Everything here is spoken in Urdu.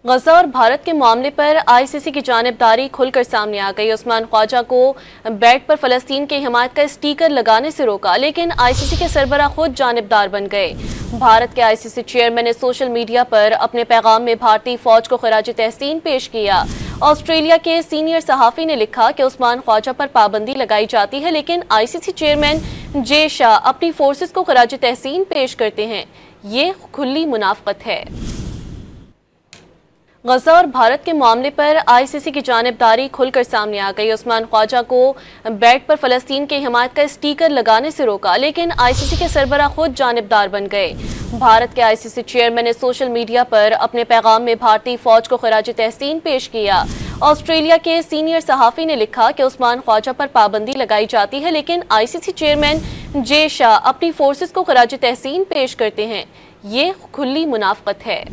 غزہ اور بھارت کے معاملے پر آئی سی سی کی جانبداری کھل کر سامنے آ گئی۔ عثمان خواجہ کو بیٹ پر فلسطین کی حمایت کا اسٹیکر لگانے سے روکا، لیکن آئی سی سی کے سربراہ خود جانبدار بن گئے۔ بھارت کے آئی سی سی چیئرمین نے سوشل میڈیا پر اپنے پیغام میں بھارتی فوج کو خراج تحسین پیش کیا۔ آسٹریلیا کے سینئر صحافی نے لکھا کہ عثمان خواجہ پر پابندی لگائی جاتی ہے، لیکن آئی سی سی چیئرمین جے شاہ اپنی فورسز کو خراج تحسین پیش کرتے ہیں۔ یہ کھلی منافقت ہے۔ غزہ اور بھارت کے معاملے پر آئی سی سی کی جانبداری کھل کر سامنے آ گئی۔ عثمان خواجہ کو بیٹ پر فلسطین کی حمایت کا اسٹیکر لگانے سے روکا، لیکن آئی سی سی کے سربراہ خود جانبدار بن گئے۔ بھارت کے آئی سی سی چیئرمین نے سوشل میڈیا پر اپنے پیغام میں بھارتی فوج کو خراج تحسین پیش کیا۔ آسٹریلیا کے سینئر صحافی نے لکھا کہ عثمان خواجہ پر پابندی لگائی جاتی ہے، لیکن آئی سی سی چیئرمین جے شاہ اپنی فورسز کو خراج تحسین پیش کرتے ہیں۔ یہ کھلی منافقت ہے۔